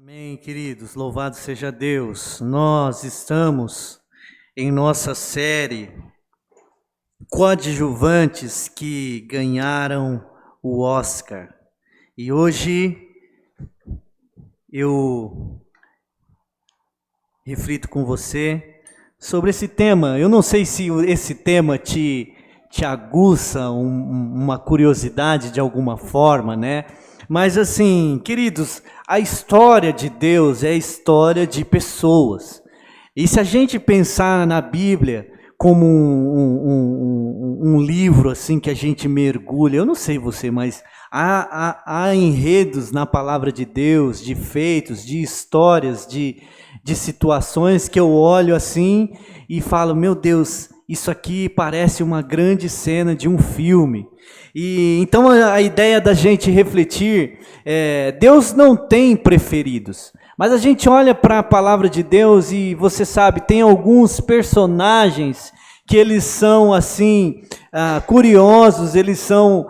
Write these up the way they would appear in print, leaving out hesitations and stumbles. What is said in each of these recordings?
Amém, queridos, louvado seja Deus. Nós estamos em nossa série Coadjuvantes que ganharam o Oscar. E hoje eu reflito com você sobre esse tema. Eu não sei se esse tema te aguça uma curiosidade de alguma forma, né? Mas assim, queridos, a história de Deus é a história de pessoas. E se a gente pensar na Bíblia como um livro assim que a gente mergulha, eu não sei você, mas há enredos na palavra de Deus, de feitos, de histórias, de situações que eu olho assim e falo, meu Deus, isso aqui parece uma grande cena de um filme. E então a ideia da gente refletir, Deus não tem preferidos, mas a gente olha para a palavra de Deus e você sabe, tem alguns personagens que eles são assim, curiosos, eles são,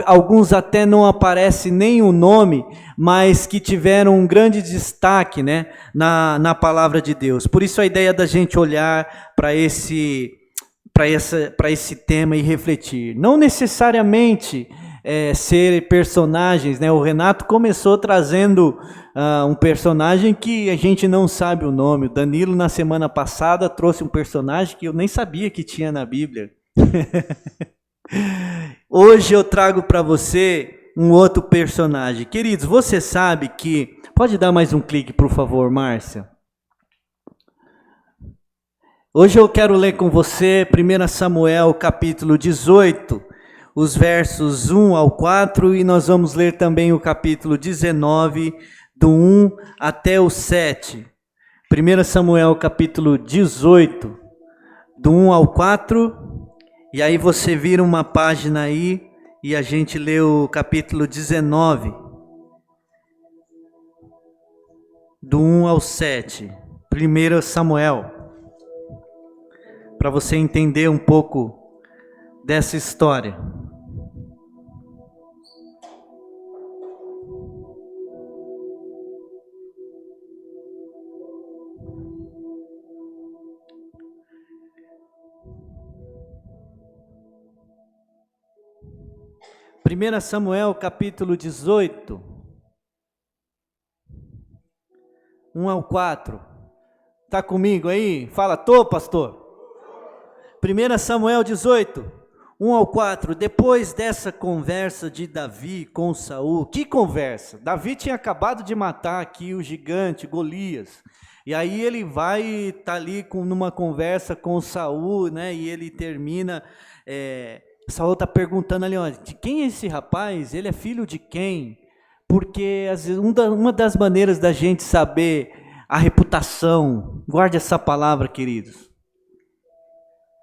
alguns até não aparece nem o nome, mas que tiveram um grande destaque, né, na palavra de Deus. Por isso a ideia da gente olhar para esse tema e refletir. Não necessariamente ser personagens, né? O Renato começou trazendo um personagem que a gente não sabe o nome. O Danilo, na semana passada, trouxe um personagem que eu nem sabia que tinha na Bíblia. Hoje eu trago para você um outro personagem. Queridos, você sabe que... Pode dar mais um clique, por favor, Márcia? Hoje eu quero ler com você 1 Samuel capítulo 18, os versos 1 ao 4, e nós vamos ler também o capítulo 19, do 1 até o 7. 1 Samuel capítulo 18, do 1 ao 4, e aí você vira uma página aí e a gente lê o capítulo 19, do 1 ao 7. 1 Samuel. Para você entender um pouco dessa história. Primeira Samuel capítulo 18, 1 ao 4. Tá comigo aí? Fala, tô, pastor. 1 Samuel 18, 1 ao 4, depois dessa conversa de Davi com Saul, que conversa? Davi tinha acabado de matar aqui o gigante Golias, e aí ele vai tá ali numa conversa com Saul, né, e ele termina, Saul está perguntando ali, ó, de quem é esse rapaz? Ele é filho de quem? Porque às vezes, uma das maneiras da gente saber a reputação, guarde essa palavra, queridos,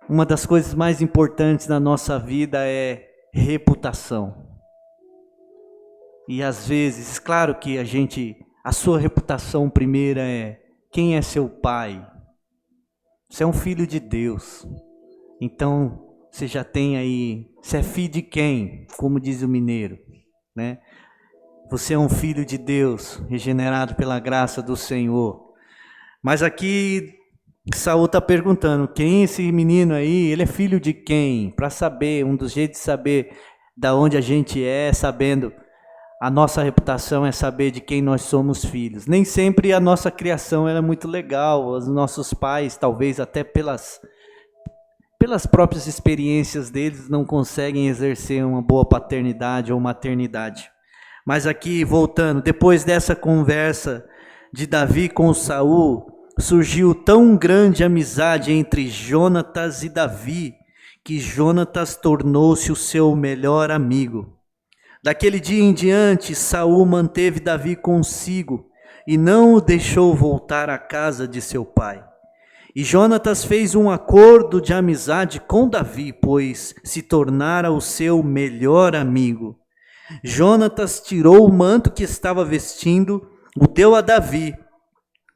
uma das coisas mais importantes na nossa vida é reputação. E às vezes, claro que a sua reputação primeira é quem é seu pai. Você é um filho de Deus. Então, você já tem aí, você é filho de quem? Como diz o mineiro, né? Você é um filho de Deus, regenerado pela graça do Senhor. Mas aqui Saul está perguntando, quem é esse menino aí? Ele é filho de quem? Para saber, um dos jeitos de saber da onde a gente é, sabendo a nossa reputação é saber de quem nós somos filhos. Nem sempre a nossa criação é muito legal, os nossos pais, talvez até pelas próprias experiências deles, não conseguem exercer uma boa paternidade ou maternidade. Mas aqui, voltando, depois dessa conversa de Davi com Saul, surgiu tão grande amizade entre Jonatas e Davi, que Jonatas tornou-se o seu melhor amigo. Daquele dia em diante, Saul manteve Davi consigo e não o deixou voltar à casa de seu pai. E Jonatas fez um acordo de amizade com Davi, pois se tornara o seu melhor amigo. Jonatas tirou o manto que estava vestindo, o deu a Davi,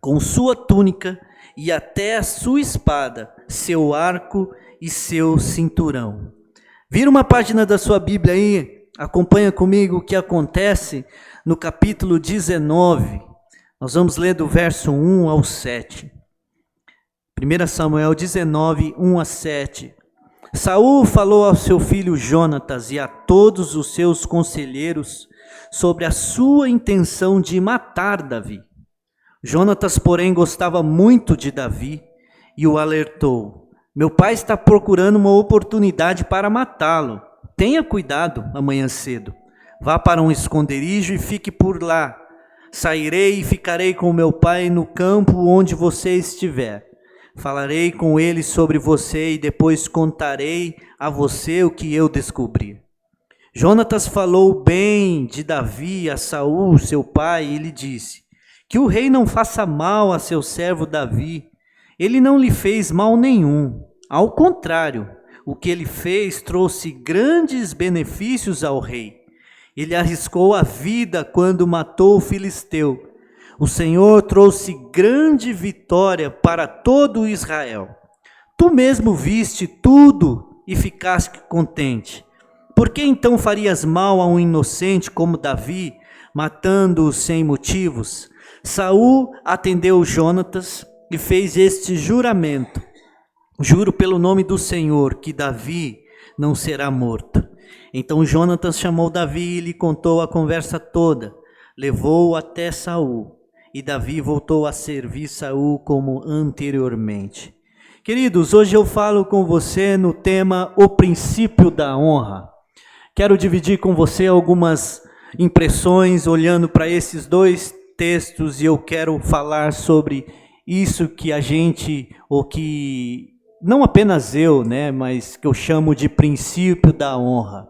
com sua túnica e até a sua espada, seu arco e seu cinturão. Vira uma página da sua Bíblia aí, acompanha comigo o que acontece no capítulo 19. Nós vamos ler do verso 1 ao 7. 1 Samuel 19, 1 a 7. Saul falou ao seu filho Jonatas e a todos os seus conselheiros sobre a sua intenção de matar Davi. Jonatas, porém, gostava muito de Davi e o alertou: meu pai está procurando uma oportunidade para matá-lo. Tenha cuidado amanhã cedo. Vá para um esconderijo e fique por lá. Sairei e ficarei com meu pai no campo onde você estiver. Falarei com ele sobre você e depois contarei a você o que eu descobri. Jonatas falou bem de Davi a Saul, seu pai, e lhe disse: que o rei não faça mal a seu servo Davi. Ele não lhe fez mal nenhum. Ao contrário, o que ele fez trouxe grandes benefícios ao rei. Ele arriscou a vida quando matou o filisteu. O Senhor trouxe grande vitória para todo Israel. Tu mesmo viste tudo e ficaste contente. Por que então farias mal a um inocente como Davi, matando-o sem motivos? Saul atendeu Jonatas e fez este juramento: juro pelo nome do Senhor que Davi não será morto. Então Jonatas chamou Davi e lhe contou a conversa toda. Levou-o até Saul, e Davi voltou a servir Saul como anteriormente. Queridos, hoje eu falo com você no tema o princípio da honra. Quero dividir com você algumas impressões olhando para esses dois textos, e eu quero falar sobre isso que a gente, ou que não apenas eu, mas que eu chamo de princípio da honra.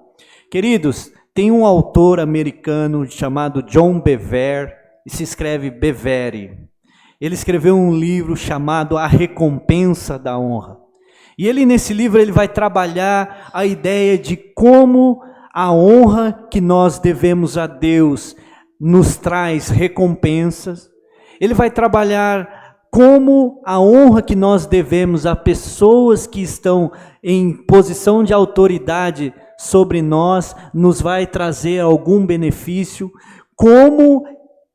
Queridos, tem um autor americano chamado John Bevere, e se escreve Bevere. Ele escreveu um livro chamado A Recompensa da Honra. E ele, nesse livro, ele vai trabalhar a ideia de como a honra que nós devemos a Deus nos traz recompensas. Ele vai trabalhar como a honra que nós devemos a pessoas que estão em posição de autoridade sobre nós nos vai trazer algum benefício, como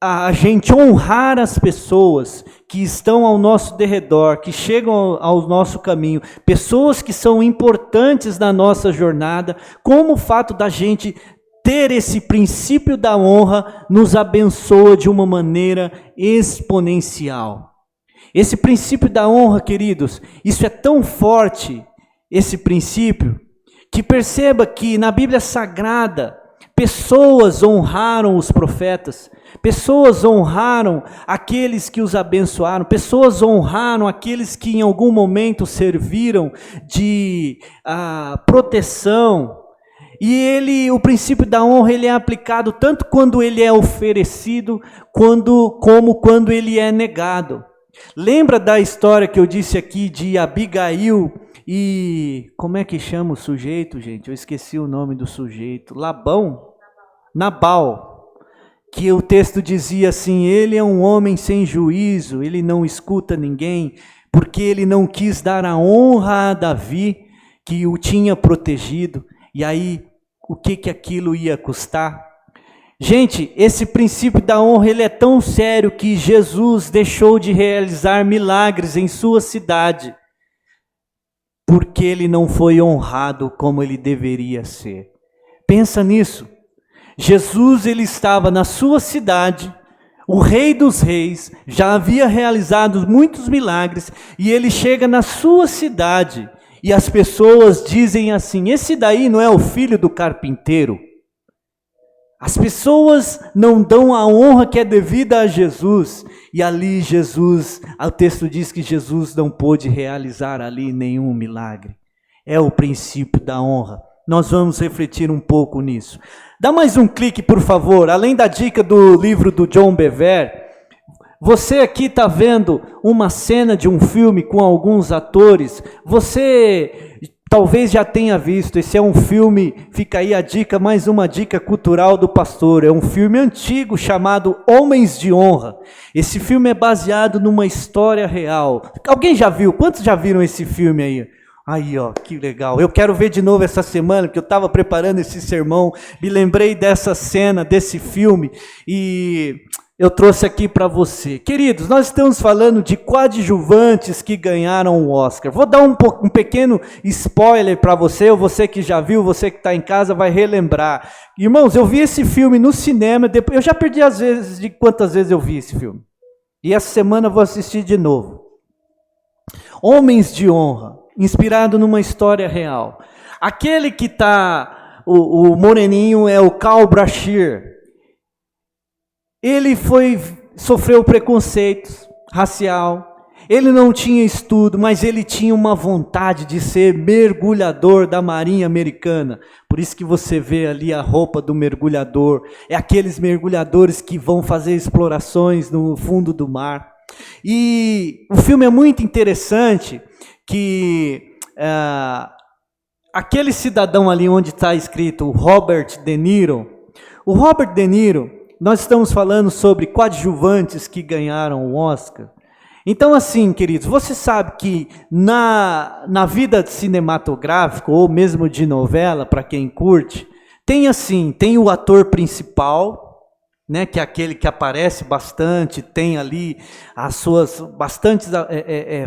a gente honrar as pessoas que estão ao nosso derredor, que chegam ao nosso caminho, pessoas que são importantes na nossa jornada, como o fato da gente ter esse princípio da honra nos abençoa de uma maneira exponencial. Esse princípio da honra, queridos, isso é tão forte, esse princípio, que perceba que na Bíblia Sagrada, pessoas honraram os profetas, pessoas honraram aqueles que os abençoaram, pessoas honraram aqueles que em algum momento serviram de proteção. E o princípio da honra, ele é aplicado tanto quando ele é oferecido, como quando ele é negado. Lembra da história que eu disse aqui de Abigail e... como é que chama o sujeito, gente? Eu esqueci o nome do sujeito. Nabal. Que o texto dizia assim: ele é um homem sem juízo, ele não escuta ninguém, porque ele não quis dar a honra a Davi, que o tinha protegido. E aí, o que aquilo ia custar? Gente, esse princípio da honra, ele é tão sério que Jesus deixou de realizar milagres em sua cidade, porque ele não foi honrado como ele deveria ser. Pensa nisso. Jesus, ele estava na sua cidade, o Rei dos Reis, já havia realizado muitos milagres, e ele chega na sua cidade, e as pessoas dizem assim: esse daí não é o filho do carpinteiro? As pessoas não dão a honra que é devida a Jesus, e ali Jesus, o texto diz que Jesus não pôde realizar ali nenhum milagre. É o princípio da honra. Nós vamos refletir um pouco nisso. Dá mais um clique, por favor. Além da dica do livro do John Bevere, você aqui está vendo uma cena de um filme com alguns atores. Você talvez já tenha visto. Esse é um filme, fica aí a dica, mais uma dica cultural do pastor. É um filme antigo chamado Homens de Honra. Esse filme é baseado numa história real. Alguém já viu? Quantos já viram esse filme aí? Aí, ó, que legal. Eu quero ver de novo essa semana, porque eu estava preparando esse sermão, me lembrei dessa cena, desse filme, e eu trouxe aqui para você. Queridos, nós estamos falando de coadjuvantes que ganharam o Oscar. Vou dar um pequeno spoiler para você, ou você que já viu, você que está em casa vai relembrar. Irmãos, eu vi esse filme no cinema, depois, eu já perdi as vezes de quantas vezes eu vi esse filme. E essa semana eu vou assistir de novo. Homens de Honra, inspirado numa história real. Aquele que está, o moreninho é o Karl Brashear. Ele sofreu preconceitos racial, ele não tinha estudo, mas ele tinha uma vontade de ser mergulhador da Marinha Americana. Por isso que você vê ali a roupa do mergulhador, é aqueles mergulhadores que vão fazer explorações no fundo do mar. E o filme é muito interessante, que aquele cidadão ali onde está escrito o Robert De Niro, nós estamos falando sobre coadjuvantes que ganharam o Oscar. Então assim, queridos, você sabe que na vida cinematográfica, ou mesmo de novela, para quem curte, tem o ator principal, né, que é aquele que aparece bastante, tem ali as suas bastantes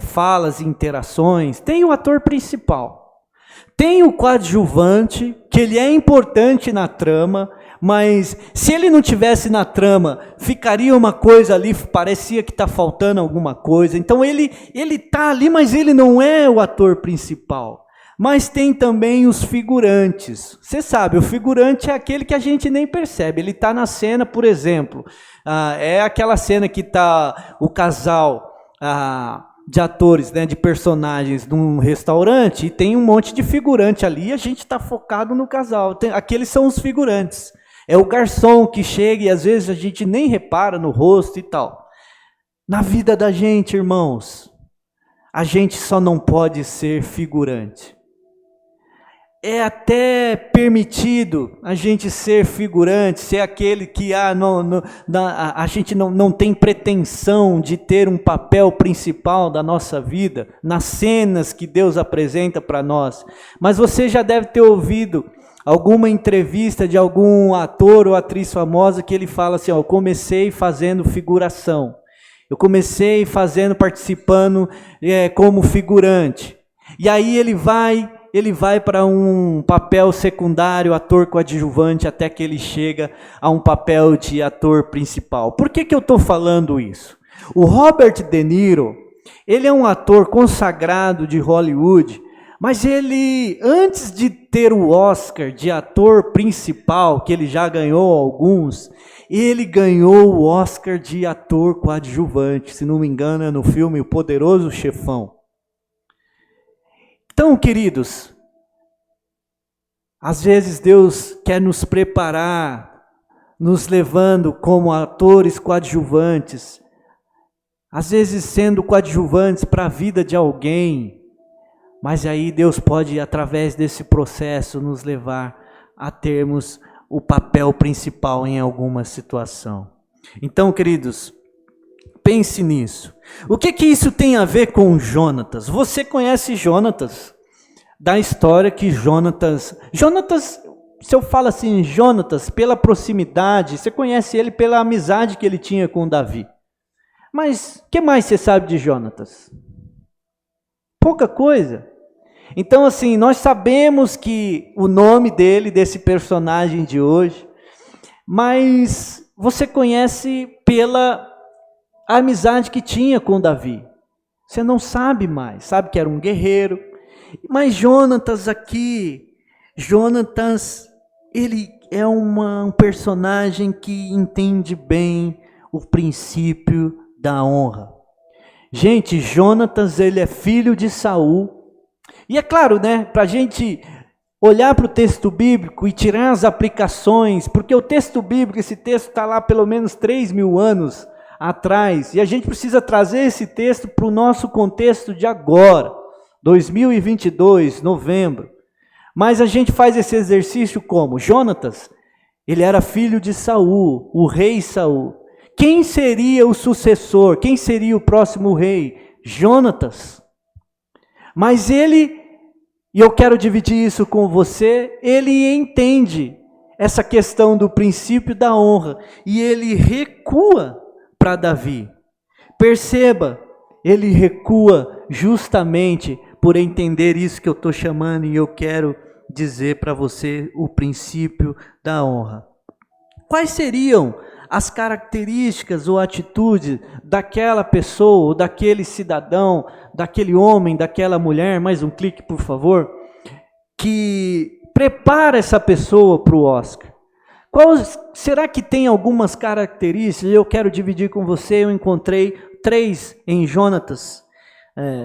falas e interações, tem o ator principal. Tem o coadjuvante, que ele é importante na trama, mas se ele não tivesse na trama, ficaria uma coisa ali, parecia que está faltando alguma coisa. Então ele está ali, mas ele não é o ator principal. Mas tem também os figurantes. Você sabe, o figurante é aquele que a gente nem percebe. Ele está na cena, por exemplo, é aquela cena que está o casal de atores, né, de personagens num restaurante, e tem um monte de figurante ali, e a gente está focado no casal. Aqueles são os figurantes. É o garçom que chega e às vezes a gente nem repara no rosto e tal. Na vida da gente, irmãos, a gente só não pode ser figurante. É até permitido a gente ser figurante, ser aquele que a gente não tem pretensão de ter um papel principal da nossa vida, nas cenas que Deus apresenta para nós. Mas você já deve ter ouvido alguma entrevista de algum ator ou atriz famosa que ele fala assim, eu comecei fazendo figuração, eu comecei participando como figurante, e aí ele vai para um papel secundário, ator coadjuvante, até que ele chega a um papel de ator principal. Por que eu estou falando isso? O Robert De Niro, ele é um ator consagrado de Hollywood, mas ele, antes de ter o Oscar de ator principal, que ele já ganhou alguns, ele ganhou o Oscar de ator coadjuvante, se não me engano é no filme O Poderoso Chefão. Então, queridos, às vezes Deus quer nos preparar, nos levando como atores coadjuvantes, às vezes sendo coadjuvantes para a vida de alguém, mas aí Deus pode, através desse processo, nos levar a termos o papel principal em alguma situação. Então, queridos, pense nisso. O que isso tem a ver com Jonatas? Você conhece Jonatas? Da história que Jonatas, se eu falo assim, Jonatas, pela proximidade, você conhece ele pela amizade que ele tinha com Davi. Mas o que mais você sabe de Jonatas? Pouca coisa. Então, assim, nós sabemos que o nome dele, desse personagem de hoje, mas você conhece pela amizade que tinha com Davi. Você não sabe mais, sabe que era um guerreiro. Mas Jonatas aqui, ele é um personagem que entende bem o princípio da honra. Gente, Jonatas, ele é filho de Saul. E é claro, né, para a gente olhar para o texto bíblico e tirar as aplicações, porque o texto bíblico, esse texto está lá pelo menos 3.000 anos atrás, e a gente precisa trazer esse texto para o nosso contexto de agora, 2022, novembro. Mas a gente faz esse exercício como? Jonatas, ele era filho de Saul, o rei Saul. Quem seria o sucessor? Quem seria o próximo rei? Jonatas. Mas ele, e eu quero dividir isso com você, ele entende essa questão do princípio da honra, e ele recua para Davi. Perceba, ele recua justamente por entender isso que eu estou chamando e eu quero dizer para você o princípio da honra. Quais seriam as características ou atitudes daquela pessoa, ou daquele cidadão, daquele homem, daquela mulher, mais um clique por favor, que prepara essa pessoa para o Oscar? Será que tem algumas características? Eu quero dividir com você, eu encontrei 3 em Jonatas.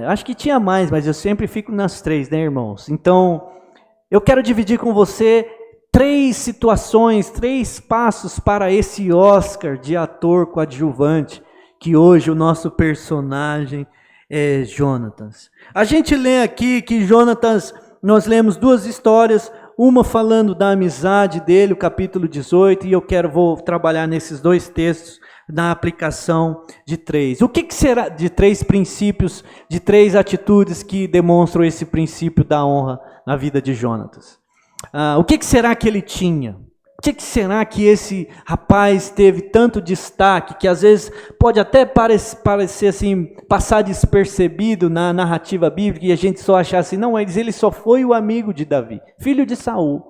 Acho que tinha mais, mas eu sempre fico nas 3, né, irmãos? Então, eu quero dividir com você 3 situações, 3 passos para esse Oscar de ator coadjuvante, que hoje o nosso personagem é Jonatas. A gente lê aqui que Jonatas, nós lemos 2 histórias, uma falando da amizade dele, o capítulo 18, e vou trabalhar nesses 2 textos, na aplicação de 3. O que será de 3 princípios, de 3 atitudes que demonstram esse princípio da honra na vida de Jonatas? O que será que ele tinha? O que será que esse rapaz teve tanto destaque, que às vezes pode até parecer assim, passar despercebido na narrativa bíblica, e a gente só achar assim, não, mas ele só foi o amigo de Davi, filho de Saul.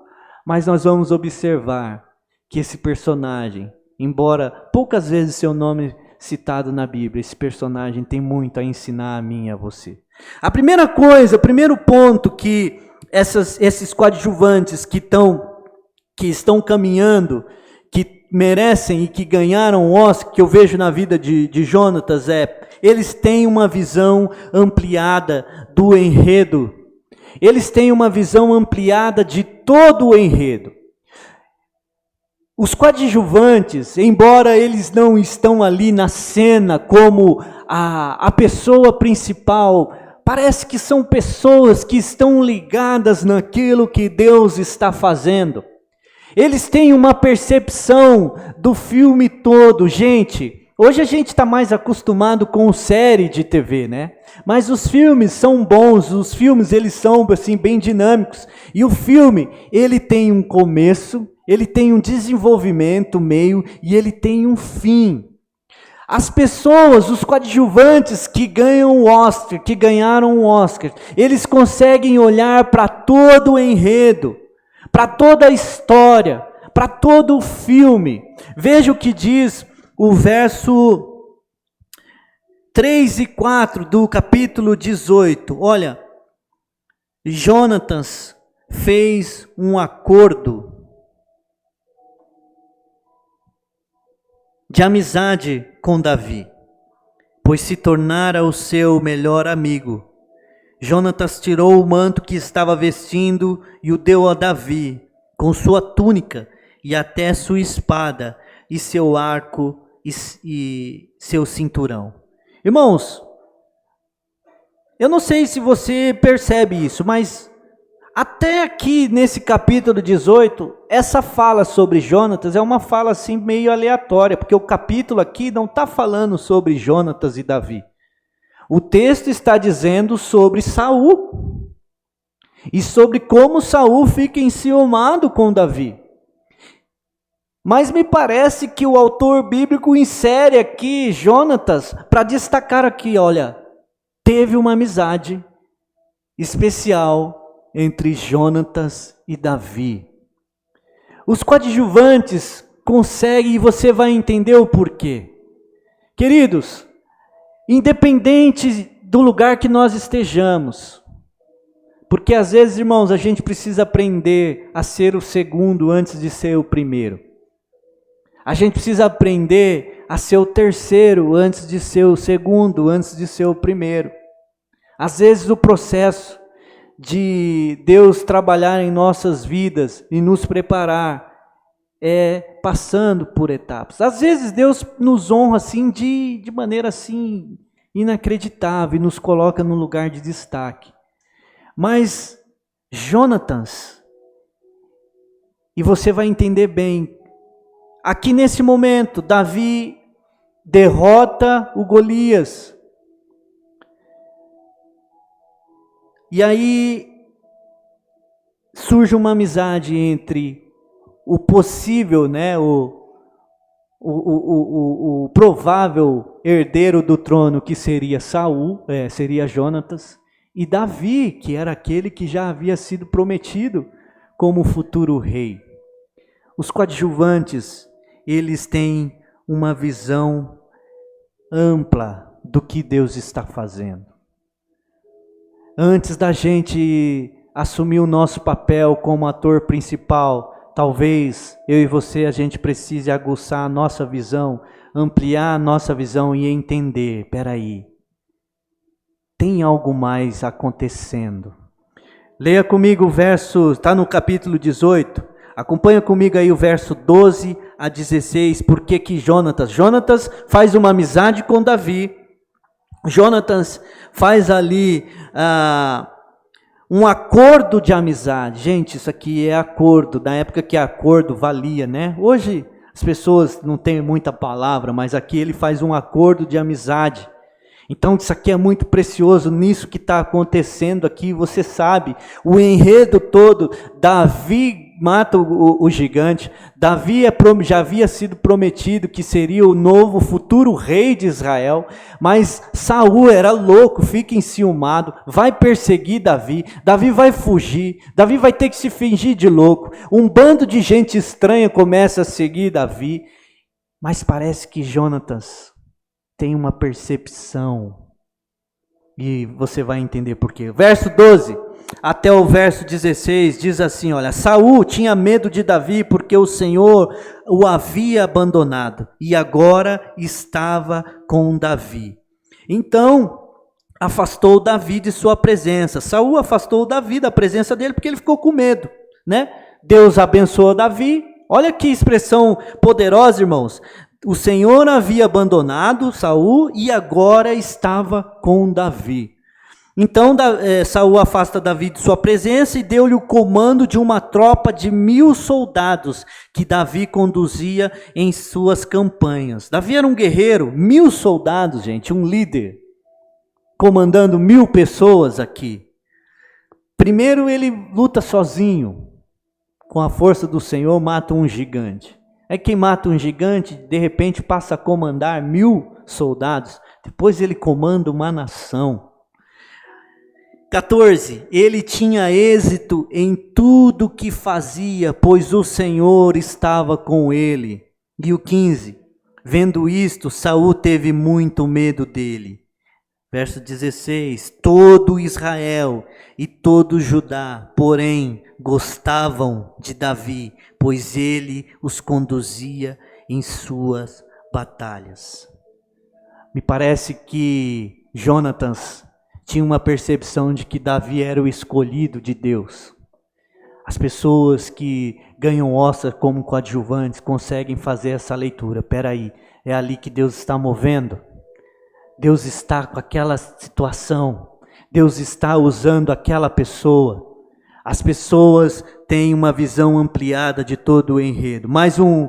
Mas nós vamos observar que esse personagem, embora poucas vezes seu nome citado na Bíblia, esse personagem tem muito a ensinar a mim e a você. A primeira coisa, o primeiro ponto que esses coadjuvantes que estão caminhando, que merecem e que ganharam o Oscar, que eu vejo na vida de Jonatas, eles têm uma visão ampliada do enredo. Eles têm uma visão ampliada de todo o enredo. Os coadjuvantes, embora eles não estão ali na cena como a pessoa principal, parece que são pessoas que estão ligadas naquilo que Deus está fazendo. Eles têm uma percepção do filme todo. Gente, hoje a gente está mais acostumado com série de TV, né? Mas os filmes são bons, os filmes eles são assim, bem dinâmicos. E o filme, ele tem um começo, ele tem um desenvolvimento, meio, e ele tem um fim. As pessoas, os coadjuvantes que ganham o Oscar, que ganharam o Oscar, eles conseguem olhar para todo o enredo, para toda a história, para todo o filme. Veja o que diz o verso 3 e 4 do capítulo 18. Olha, Jonatas fez um acordo de amizade com Davi, pois se tornara o seu melhor amigo. Jonatas tirou o manto que estava vestindo e o deu a Davi, com sua túnica e até sua espada e seu arco e seu cinturão. Irmãos, eu não sei se você percebe isso, mas até aqui nesse capítulo 18, essa fala sobre Jonatas é uma fala assim meio aleatória, porque o capítulo aqui não está falando sobre Jonatas e Davi. O texto está dizendo sobre Saul e sobre como Saul fica enciumado com Davi. Mas me parece que o autor bíblico insere aqui Jonatas para destacar aqui, olha, teve uma amizade especial entre Jonatas e Davi. Os coadjuvantes conseguem, e você vai entender o porquê. Queridos, independente do lugar que nós estejamos, porque às vezes, irmãos, a gente precisa aprender a ser o segundo antes de ser o primeiro. A gente precisa aprender a ser o terceiro antes de ser o segundo, antes de ser o primeiro. Às vezes o processo de Deus trabalhar em nossas vidas e nos preparar é passando por etapas. Às vezes Deus nos honra assim de maneira assim inacreditável e nos coloca num lugar de destaque. Mas Jonatas, e você vai entender bem, aqui nesse momento Davi derrota o Golias. E aí surge uma amizade entre o possível, o provável herdeiro do trono, que seria Saul, seria Jonatas, e Davi, que era aquele que já havia sido prometido como futuro rei. Os coadjuvantes, eles têm uma visão ampla do que Deus está fazendo. Antes da gente assumir o nosso papel como ator principal, talvez eu e você, a gente precise aguçar a nossa visão, ampliar a nossa visão e entender, peraí, tem algo mais acontecendo. Leia comigo o verso, está no capítulo 18, acompanha comigo aí o verso 12 a 16, porque que Jonatas faz uma amizade com Davi, Jonatas faz ali um acordo de amizade. Gente, isso aqui é acordo, na época que acordo valia, né? Hoje as pessoas não têm muita palavra, mas aqui ele faz um acordo de amizade. Então isso aqui é muito precioso nisso que está acontecendo aqui, você sabe, o enredo todo, Davi mata o gigante, Davi já havia sido prometido que seria o novo futuro rei de Israel, mas Saul era louco, fica enciumado, vai perseguir Davi, Davi vai fugir, Davi vai ter que se fingir de louco, um bando de gente estranha começa a seguir Davi, mas parece que Jonatas tem uma percepção, e você vai entender por quê. Verso 12 até o verso 16 diz assim, olha, Saul tinha medo de Davi porque o Senhor o havia abandonado e agora estava com Davi. Então afastou Davi de sua presença. Saul afastou Davi da presença dele porque ele ficou com medo, né? Deus abençoou Davi. Olha que expressão poderosa, irmãos. O Senhor havia abandonado Saul e agora estava com Davi. Então Saul afasta Davi de sua presença e deu-lhe o comando de uma tropa de 1000 soldados que Davi conduzia em suas campanhas. Davi era um guerreiro, 1000 soldados, gente, um líder, comandando 1000 pessoas aqui. Primeiro ele luta sozinho, com a força do Senhor mata um gigante. É quem mata um gigante, de repente passa a comandar 1000 soldados. Depois ele comanda uma nação. 14. Ele tinha êxito em tudo que fazia, pois o Senhor estava com ele. E o 15. Vendo isto, Saul teve muito medo dele. Verso 16. Todo Israel e todo Judá, porém, gostavam de Davi, pois ele os conduzia em suas batalhas. Me parece que Jonatas tinha uma percepção de que Davi era o escolhido de Deus. As pessoas que ganham Oscar como coadjuvantes conseguem fazer essa leitura. Peraí, é ali que Deus está movendo. Deus está com aquela situação. Deus está usando aquela pessoa. As pessoas têm uma visão ampliada de todo o enredo. Mais um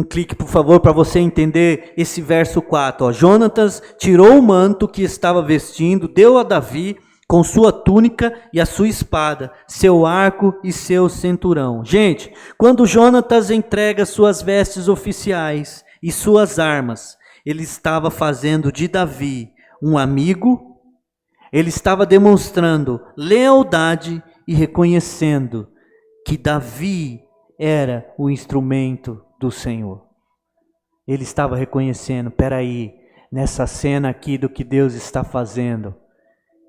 clique, por favor, para você entender esse verso 4. Ó. Jonatas tirou o manto que estava vestindo, deu a Davi com sua túnica e a sua espada, seu arco e seu cinturão. Gente, quando Jonatas entrega suas vestes oficiais e suas armas, ele estava fazendo de Davi um amigo, ele estava demonstrando lealdade e reconhecendo que Davi era o instrumento do Senhor. Ele estava reconhecendo, peraí, nessa cena aqui do que Deus está fazendo,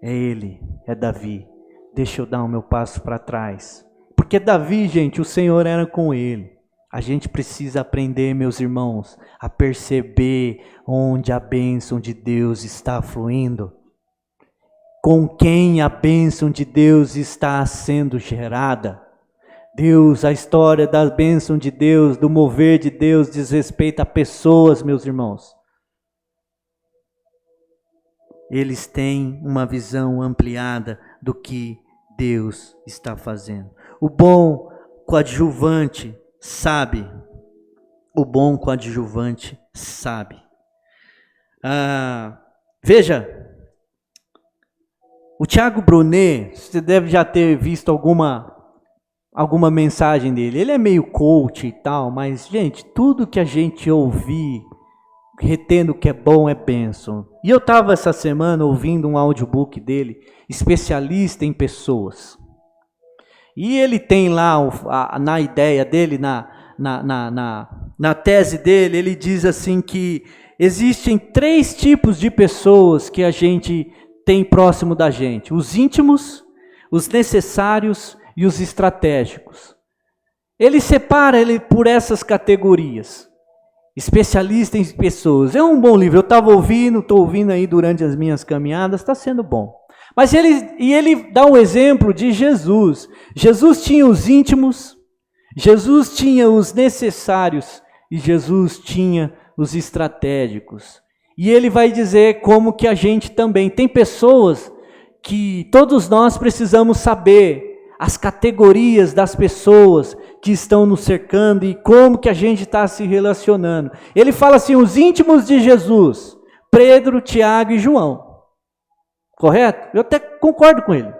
é ele, é Davi. Deixa eu dar o meu passo para trás. Porque Davi, gente, o Senhor era com ele. A gente precisa aprender, meus irmãos, a perceber onde a bênção de Deus está fluindo. Com quem a bênção de Deus está sendo gerada. Deus, a história da bênção de Deus, do mover de Deus, diz respeito a pessoas, meus irmãos. Eles têm uma visão ampliada do que Deus está fazendo. O bom coadjuvante sabe. O bom coadjuvante sabe. Veja, o Tiago Brunet, você deve já ter visto alguma alguma mensagem dele. Ele é meio coach e tal, mas, gente, tudo que a gente ouvir, retendo o que é bom, é bênção. E eu estava essa semana ouvindo um audiobook dele, especialista em pessoas. E ele tem lá, na ideia dele, na tese dele, ele diz assim que existem 3 tipos de pessoas que a gente tem próximo da gente: os íntimos, os necessários e os estratégicos. Ele separa ele por essas categorias. Especialista em pessoas. É um bom livro. Eu estava ouvindo, estou ouvindo aí durante as minhas caminhadas, está sendo bom. Mas ele dá um exemplo de Jesus. Jesus tinha os íntimos, Jesus tinha os necessários e Jesus tinha os estratégicos. E ele vai dizer como que a gente também tem pessoas que todos nós precisamos saber as categorias das pessoas que estão nos cercando e como que a gente está se relacionando. Ele fala assim, os íntimos de Jesus, Pedro, Tiago e João. Correto? Eu até concordo com ele.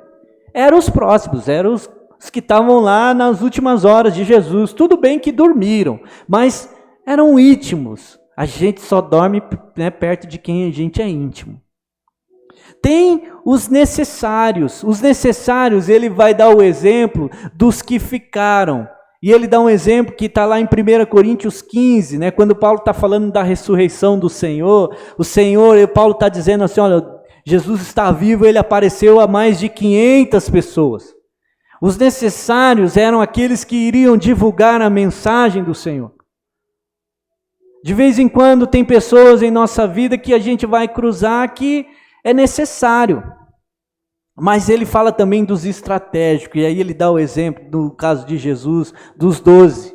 Eram os próximos, eram os que estavam lá nas últimas horas de Jesus. Tudo bem que dormiram, mas eram íntimos. A gente só dorme, né, perto de quem a gente é íntimo. Tem os necessários. Os necessários, ele vai dar o exemplo dos que ficaram. E ele dá um exemplo que está lá em 1 Coríntios 15, né? Quando Paulo está falando da ressurreição do Senhor. Paulo está dizendo assim, olha, Jesus está vivo, ele apareceu a mais de 500 pessoas. Os necessários eram aqueles que iriam divulgar a mensagem do Senhor. De vez em quando tem pessoas em nossa vida que a gente vai cruzar que é necessário, mas ele fala também dos estratégicos, e aí ele dá o exemplo, no caso de Jesus, dos 12,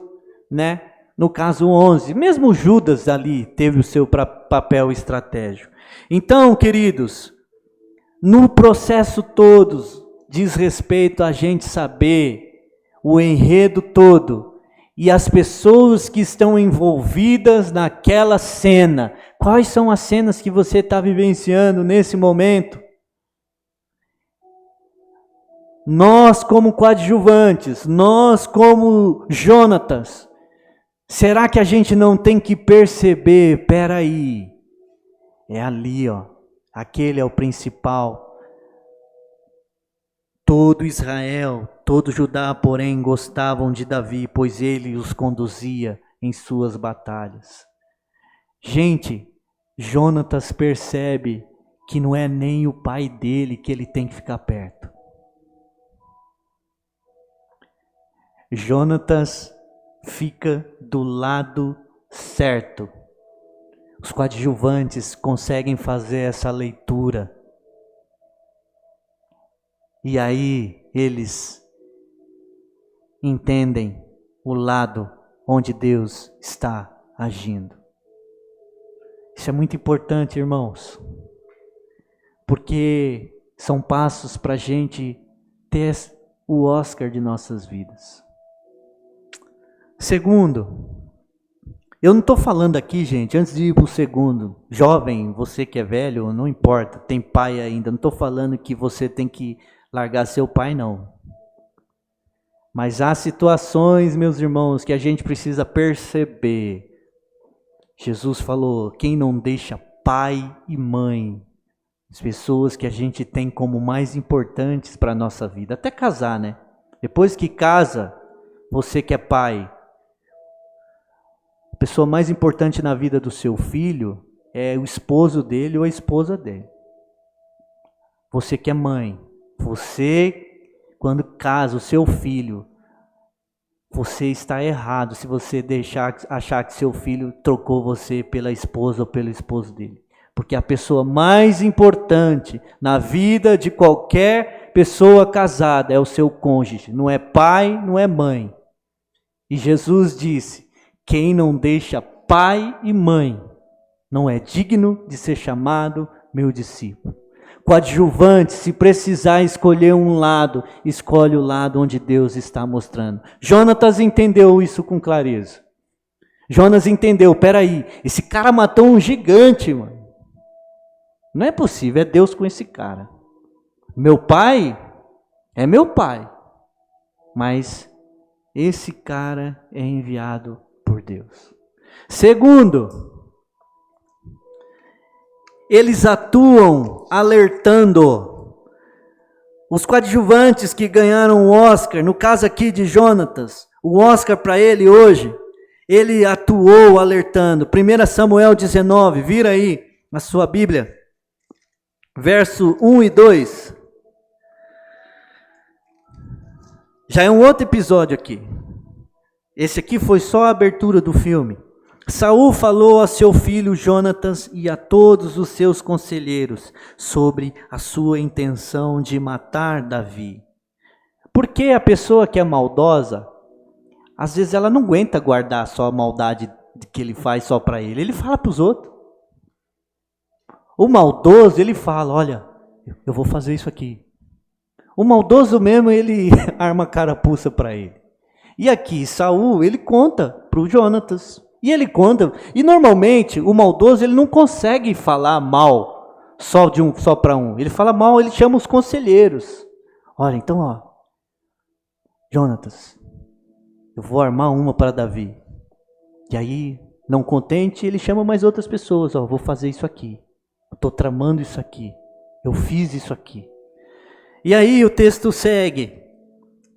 né? No caso 11, mesmo Judas ali teve o seu papel estratégico. Então, queridos, no processo todo, diz respeito a gente saber o enredo todo, e as pessoas que estão envolvidas naquela cena. Quais são as cenas que você está vivenciando nesse momento? Nós como coadjuvantes, nós como Jonatas, será que a gente não tem que perceber, peraí, é ali, ó, aquele é o principal. Todo Israel, todo Judá, porém, gostavam de Davi, pois ele os conduzia em suas batalhas. Gente, Jonatas percebe que não é nem o pai dele que ele tem que ficar perto. Jonatas fica do lado certo. Os coadjuvantes conseguem fazer essa leitura. E aí eles entendem o lado onde Deus está agindo. Isso é muito importante, irmãos, porque são passos para a gente ter o Oscar de nossas vidas. Segundo, eu não estou falando aqui, gente, antes de ir para o segundo, jovem, você que é velho, não importa, tem pai ainda, não estou falando que você tem que largar seu pai, não. Mas há situações, meus irmãos, que a gente precisa perceber. Jesus falou, quem não deixa pai e mãe, as pessoas que a gente tem como mais importantes para a nossa vida, até casar, né? Depois que casa, você que é pai, a pessoa mais importante na vida do seu filho é o esposo dele ou a esposa dele. Você que é mãe, você, quando casa o seu filho, você está errado se você achar que seu filho trocou você pela esposa ou pelo esposo dele. Porque a pessoa mais importante na vida de qualquer pessoa casada é o seu cônjuge. Não é pai, não é mãe. E Jesus disse, quem não deixa pai e mãe não é digno de ser chamado meu discípulo. Coadjuvante, se precisar escolher um lado, escolhe o lado onde Deus está mostrando. Jonatas entendeu isso com clareza. Jonas entendeu, peraí, esse cara matou um gigante, mano. Não é possível, é Deus com esse cara. Meu pai é meu pai, mas esse cara é enviado por Deus. Segundo, eles atuam alertando. Os coadjuvantes que ganharam o Oscar, no caso aqui de Jonatas, o Oscar para ele hoje, ele atuou alertando. 1 Samuel 19, vira aí na sua Bíblia, verso 1 e 2. Já é um outro episódio aqui. Esse aqui foi só a abertura do filme. Saul falou a seu filho Jonatas e a todos os seus conselheiros sobre a sua intenção de matar Davi. Porque a pessoa que é maldosa, às vezes ela não aguenta guardar só a maldade que ele faz só para ele. Ele fala para os outros. O maldoso, ele fala, olha, eu vou fazer isso aqui. O maldoso mesmo, ele arma carapuça para ele. E aqui, Saul, ele conta para o Jonatas. E ele conta. E normalmente, o maldoso, ele não consegue falar mal só para um. Ele fala mal, ele chama os conselheiros. Olha, então, ó, Jonatas, eu vou armar uma para Davi. E aí, não contente, ele chama mais outras pessoas. Ó, vou fazer isso aqui. Estou tramando isso aqui. Eu fiz isso aqui. E aí o texto segue.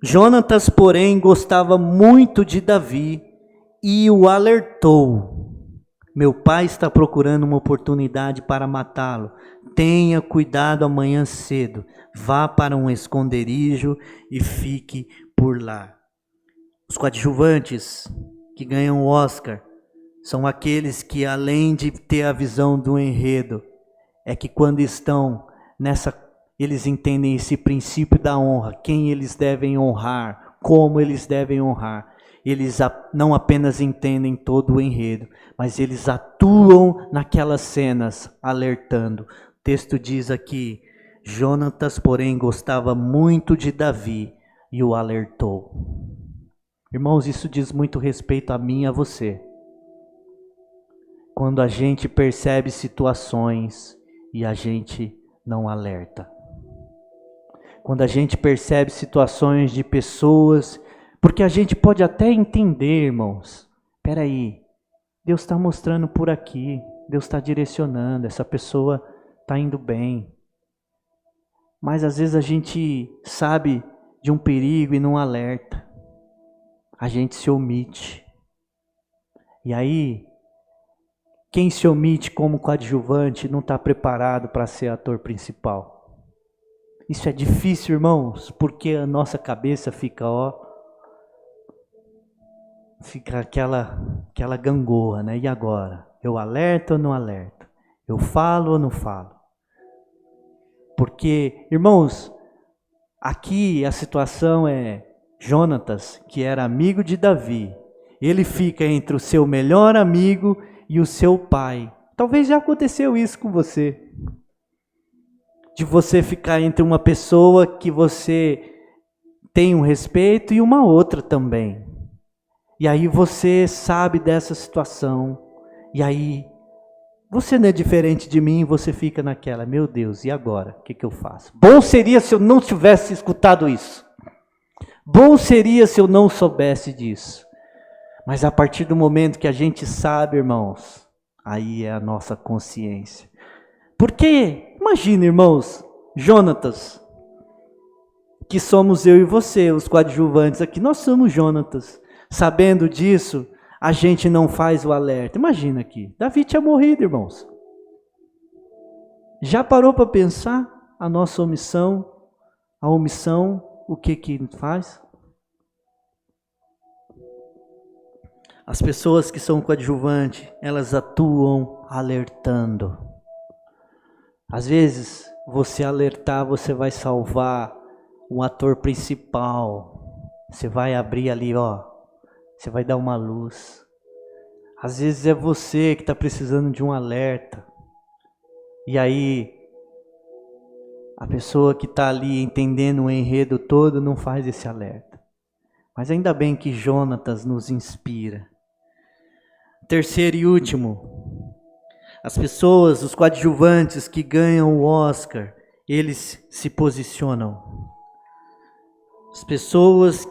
Jonatas, porém, gostava muito de Davi e o alertou. Meu pai está procurando uma oportunidade para matá-lo. Tenha cuidado amanhã cedo. Vá para um esconderijo e fique por lá. Os coadjuvantes que ganham o Oscar são aqueles que, além de ter a visão do enredo, é que quando estão nessa, eles entendem esse princípio da honra, quem eles devem honrar, como eles devem honrar. Eles não apenas entendem todo o enredo, mas eles atuam naquelas cenas, alertando. O texto diz aqui, Jonatas, porém, gostava muito de Davi e o alertou. Irmãos, isso diz muito respeito a mim e a você. Quando a gente percebe situações e a gente não alerta. Quando a gente percebe situações de pessoas, porque a gente pode até entender, irmãos, espera aí, Deus está mostrando por aqui, Deus está direcionando, essa pessoa está indo bem. Mas às vezes a gente sabe de um perigo e não alerta. A gente se omite. E aí, quem se omite como coadjuvante não está preparado para ser ator principal. Isso é difícil, irmãos, porque a nossa cabeça fica, fica aquela gangorra, né? E agora? Eu alerto ou não alerto? Eu falo ou não falo? Porque, irmãos, aqui a situação é Jonatas, que era amigo de Davi. Ele fica entre o seu melhor amigo e o seu pai. Talvez já aconteceu isso com você. De você ficar entre uma pessoa que você tem um respeito e uma outra também. E aí você sabe dessa situação. E aí você não é diferente de mim, você fica naquela, meu Deus, e agora? O que eu faço? Bom seria se eu não tivesse escutado isso. Bom seria se eu não soubesse disso. Mas a partir do momento que a gente sabe, irmãos, aí é a nossa consciência. Porque, imagina, irmãos, Jonatas, que somos eu e você, os coadjuvantes aqui, nós somos Jonatas. Sabendo disso, a gente não faz o alerta. Imagina aqui, Davi tinha morrido, irmãos. Já parou para pensar a nossa omissão? A omissão, o que faz? As pessoas que são coadjuvantes, elas atuam alertando. Às vezes, você alertar, você vai salvar um ator principal. Você vai abrir ali, você vai dar uma luz. Às vezes é você que está precisando de um alerta. E aí, a pessoa que está ali entendendo o enredo todo não faz esse alerta. Mas ainda bem que Jonatas nos inspira. Terceiro e último, as pessoas, os coadjuvantes que ganham o Oscar, eles se posicionam. As pessoas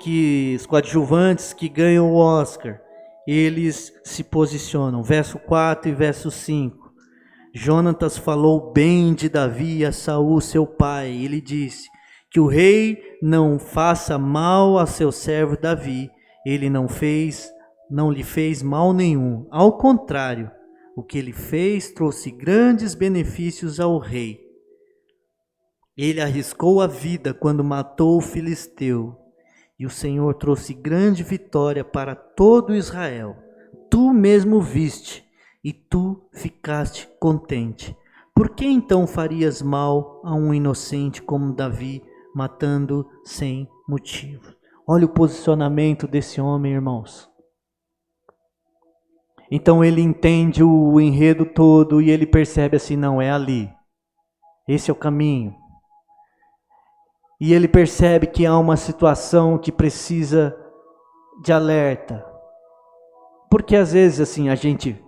os coadjuvantes que ganham o Oscar, eles se posicionam. Verso 4 e verso 5. Jonatas falou bem de Davi a Saul, seu pai. Ele disse que o rei não faça mal a seu servo Davi. Ele não lhe fez mal nenhum. Ao contrário, o que ele fez trouxe grandes benefícios ao rei. Ele arriscou a vida quando matou o filisteu, e o Senhor trouxe grande vitória para todo Israel. Tu mesmo viste, e tu ficaste contente. Por que então farias mal a um inocente como Davi, matando sem motivo? Olha o posicionamento desse homem, irmãos. Então ele entende o enredo todo e ele percebe assim, não, é ali. Esse é o caminho. E ele percebe que há uma situação que precisa de alerta. Porque às vezes assim a gente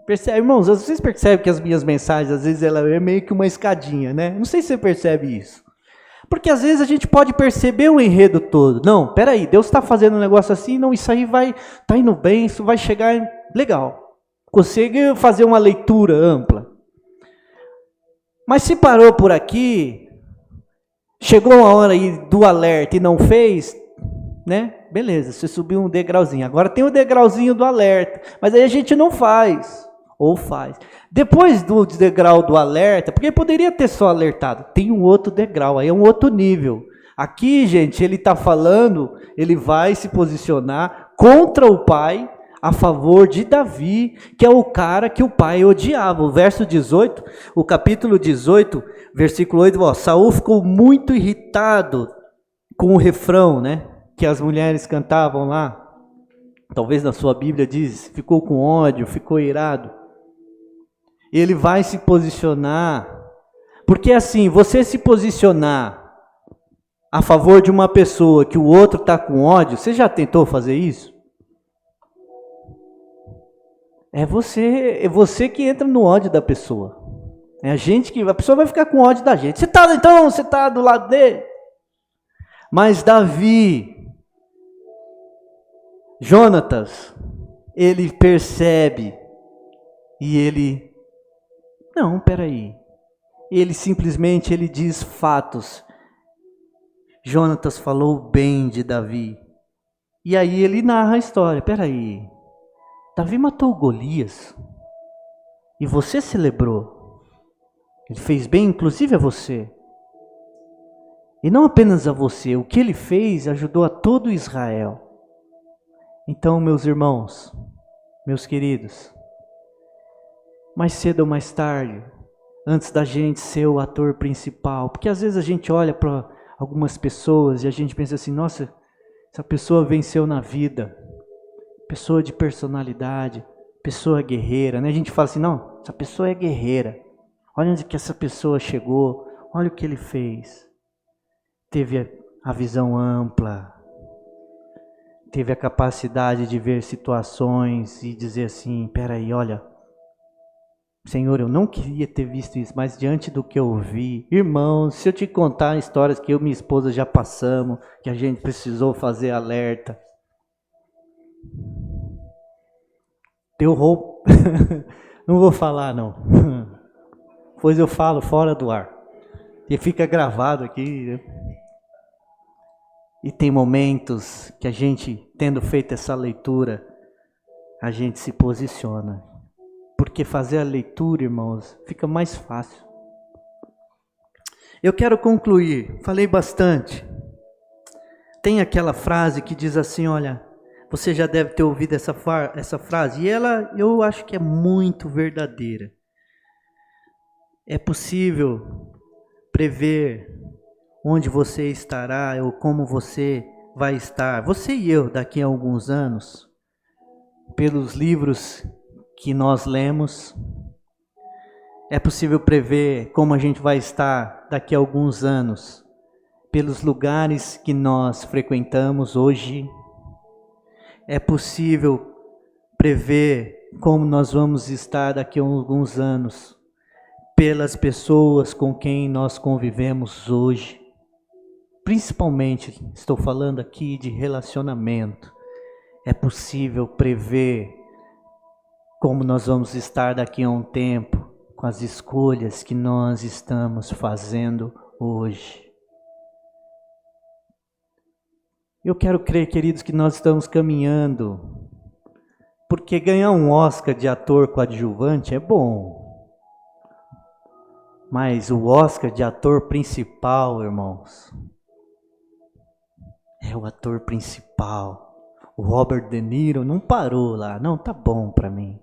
percebe, irmãos, vocês percebem que as minhas mensagens, às vezes ela é meio que uma escadinha, né? Não sei se você percebe isso. Porque às vezes a gente pode perceber o enredo todo. Não, peraí, Deus está fazendo um negócio assim, não, isso aí tá indo bem, isso vai chegar legal. Consegue fazer uma leitura ampla. Mas se parou por aqui, chegou a hora aí do alerta e não fez, né? Beleza, você subiu um degrauzinho. Agora tem o degrauzinho do alerta, mas aí a gente não faz. Ou faz. Depois do degrau do alerta, porque poderia ter só alertado, tem um outro degrau, aí é um outro nível. Aqui, gente, ele está falando, ele vai se posicionar contra o pai, a favor de Davi, que é o cara que o pai odiava. O verso 18, o capítulo 18, versículo 8, ó, Saul ficou muito irritado com o refrão, né, que as mulheres cantavam lá. Talvez na sua Bíblia diz, ficou com ódio, ficou irado. Ele vai se posicionar, porque assim, você se posicionar a favor de uma pessoa que o outro está com ódio, você já tentou fazer isso? É você que entra no ódio da pessoa. É a pessoa vai ficar com ódio da gente. Você está do lado dele? Mas Davi, Jonatas, ele percebe e ele, não, peraí, ele simplesmente diz fatos. Jonatas falou bem de Davi, e aí ele narra a história. Peraí, Davi matou Golias, e você celebrou, ele fez bem inclusive a você, e não apenas a você, o que ele fez ajudou a todo Israel. Então, meus irmãos, meus queridos, mais cedo ou mais tarde, antes da gente ser o ator principal, porque às vezes a gente olha para algumas pessoas e a gente pensa assim, nossa, essa pessoa venceu na vida, pessoa de personalidade, pessoa guerreira, né? A gente fala assim, não, essa pessoa é guerreira, olha onde que essa pessoa chegou, olha o que ele fez, teve a visão ampla, teve a capacidade de ver situações e dizer assim, peraí, olha, Senhor, eu não queria ter visto isso, mas diante do que eu vi, irmãos, se eu te contar histórias que eu e minha esposa já passamos, que a gente precisou fazer alerta. Teu roubo, não vou falar não, pois eu falo fora do ar, e fica gravado aqui, né? E tem momentos que a gente, tendo feito essa leitura, a gente se posiciona. Porque fazer a leitura, irmãos, fica mais fácil. Eu quero concluir, falei bastante. Tem aquela frase que diz assim, olha, você já deve ter ouvido essa frase, e ela, eu acho que é muito verdadeira. É possível prever onde você estará ou como você vai estar, você e eu, daqui a alguns anos, pelos livros que nós lemos. É possível prever como a gente vai estar daqui a alguns anos, pelos lugares que nós frequentamos hoje. É possível prever como nós vamos estar daqui a alguns anos, pelas pessoas com quem nós convivemos hoje. principalmente estou falando aqui de relacionamento, é possível prever como nós vamos estar daqui a um tempo com as escolhas que nós estamos fazendo hoje. Eu quero crer, queridos, que nós estamos caminhando, porque ganhar um Oscar de ator coadjuvante é bom. Mas o Oscar de ator principal, irmãos, é o ator principal. O Robert De Niro não parou lá, não, tá bom para mim.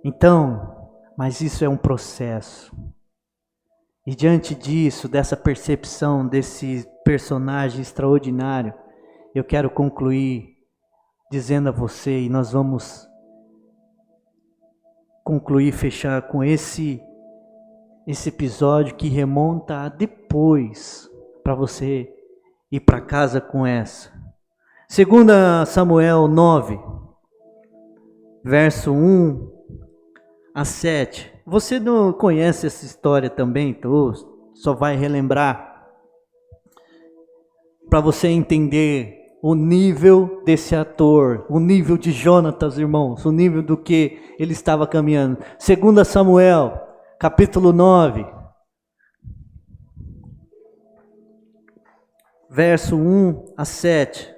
Então, mas isso é um processo. E diante disso, dessa percepção desse personagem extraordinário, eu quero concluir dizendo a você, e nós vamos concluir, fechar com esse episódio que remonta a depois, para você ir para casa com essa. 2 Samuel 9, verso 1 a 7. Você não conhece essa história também, então só vai relembrar para você entender o nível desse ator, o nível de Jonatas, irmãos, o nível do que ele estava caminhando. 2 Samuel, capítulo 9, verso 1 a 7.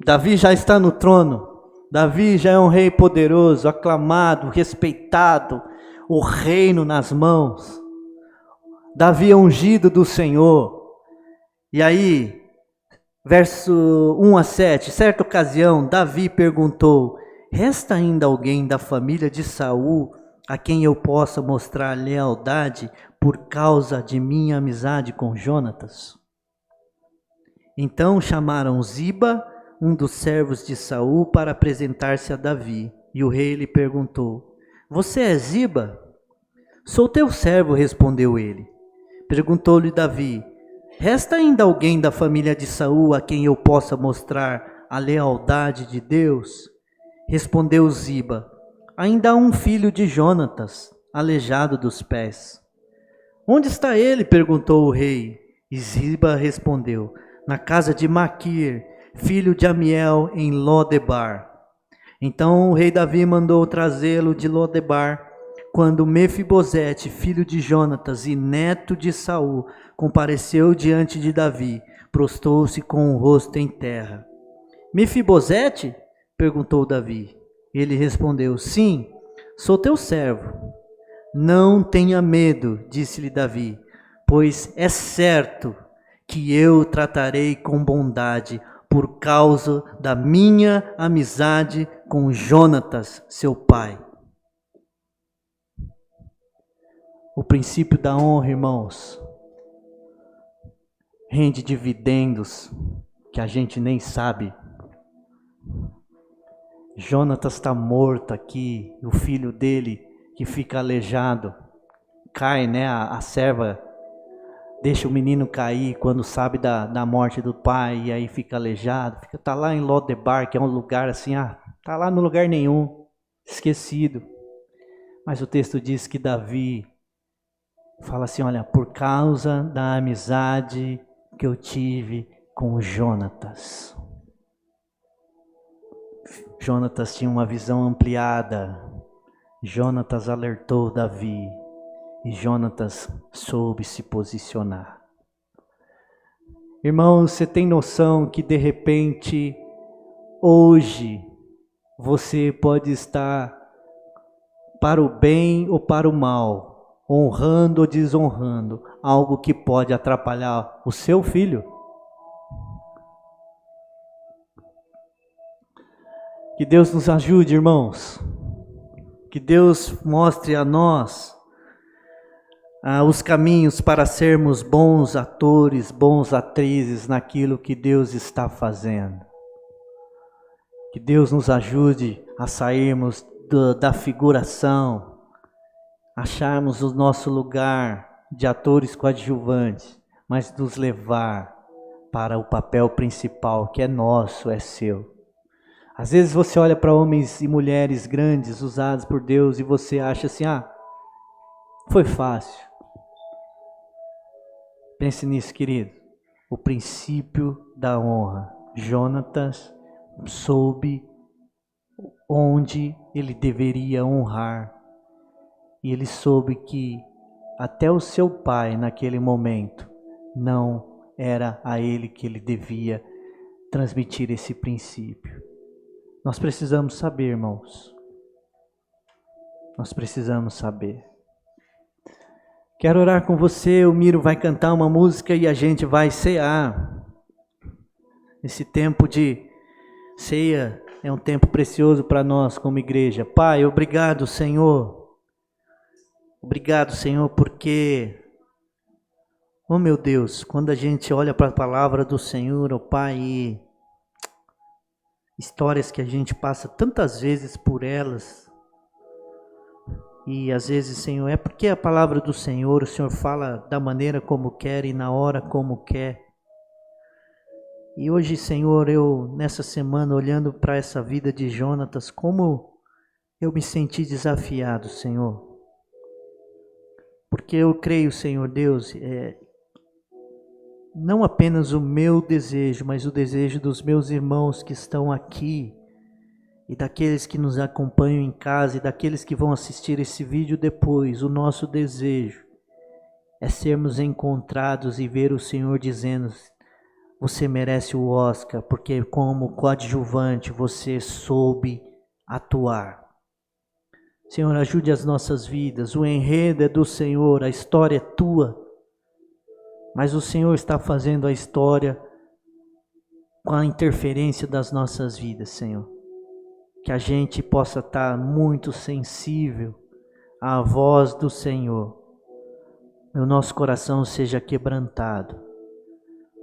Davi já está no trono. Davi já é um rei poderoso, aclamado, respeitado, o reino nas mãos. Davi é ungido do Senhor. E aí, verso 1 a 7, certa ocasião, Davi perguntou: resta ainda alguém da família de Saul a quem eu possa mostrar lealdade por causa de minha amizade com Jonatas? Então chamaram Ziba, um dos servos de Saul, para apresentar-se a Davi. E o rei lhe perguntou: você é Ziba? Sou teu servo, respondeu ele. Perguntou-lhe Davi: resta ainda alguém da família de Saul a quem eu possa mostrar a lealdade de Deus? Respondeu Ziba: ainda há um filho de Jonatas, aleijado dos pés. Onde está ele? Perguntou o rei. E Ziba respondeu: na casa de Maquir, filho de Amiel, em Lodebar. Então o rei Davi mandou trazê-lo de Lodebar. Quando Mefibosete, filho de Jonatas e neto de Saul, compareceu diante de Davi, prostou-se com o rosto em terra. Mefibosete? Perguntou Davi. Ele respondeu: sim, sou teu servo. Não tenha medo, disse-lhe Davi, pois é certo que eu tratarei com bondade por causa da minha amizade com Jonatas, seu pai. O princípio da honra, irmãos, rende dividendos que a gente nem sabe. Jonatas está morto aqui, o filho dele que fica aleijado, cai, né? A serva deixa o menino cair quando sabe da morte do pai, e aí fica aleijado, tá lá em Lodebar, que é um lugar assim, tá lá no lugar nenhum, esquecido. Mas o texto diz que Davi fala assim: olha, por causa da amizade que eu tive com Jonatas. Jonatas tinha uma visão ampliada. Jonatas alertou Davi. E Jonatas soube se posicionar. Irmãos, você tem noção que de repente, hoje, você pode estar para o bem ou para o mal, honrando ou desonrando, algo que pode atrapalhar o seu filho? Que Deus nos ajude, irmãos. Que Deus mostre a nós os caminhos para sermos bons atores, bons atrizes naquilo que Deus está fazendo. Que Deus nos ajude a sairmos da figuração, acharmos o nosso lugar de atores coadjuvantes, mas nos levar para o papel principal, que é nosso, é seu. Às vezes você olha para homens e mulheres grandes, usados por Deus, e você acha assim: foi fácil. Pense nisso, querido. O princípio da honra. Jonatas soube onde ele deveria honrar. E ele soube que até o seu pai, naquele momento, não era a ele que ele devia transmitir esse princípio. Nós precisamos saber, irmãos. Nós precisamos saber. Quero orar com você. O Miro vai cantar uma música e a gente vai cear. Esse tempo de ceia é um tempo precioso para nós como igreja. Pai, obrigado, Senhor. Obrigado, Senhor, porque, oh meu Deus, quando a gente olha para a palavra do Senhor, oh Pai, e histórias que a gente passa tantas vezes por elas, e às vezes, Senhor, é porque a palavra do Senhor, o Senhor fala da maneira como quer e na hora como quer. E hoje, Senhor, eu nessa semana olhando para essa vida de Jonatas, como eu me senti desafiado, Senhor. Porque eu creio, Senhor Deus, não apenas o meu desejo, mas o desejo dos meus irmãos que estão aqui e daqueles que nos acompanham em casa e daqueles que vão assistir esse vídeo depois. O nosso desejo é sermos encontrados e ver o Senhor dizendo: você merece o Oscar, porque como coadjuvante você soube atuar. Senhor, ajude as nossas vidas. O enredo é do Senhor, a história é tua. Mas o Senhor está fazendo a história com a interferência das nossas vidas, Senhor. Que a gente possa estar muito sensível à voz do Senhor. Que o nosso coração seja quebrantado.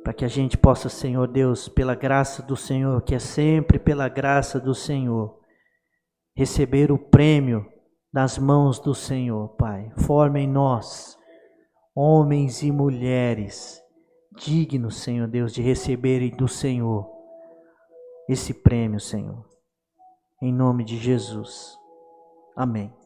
Para que a gente possa, Senhor Deus, pela graça do Senhor, que é sempre pela graça do Senhor, receber o prêmio das mãos do Senhor, Pai. Forma em nós homens e mulheres dignos, Senhor Deus, de receberem do Senhor esse prêmio, Senhor. Em nome de Jesus. Amém.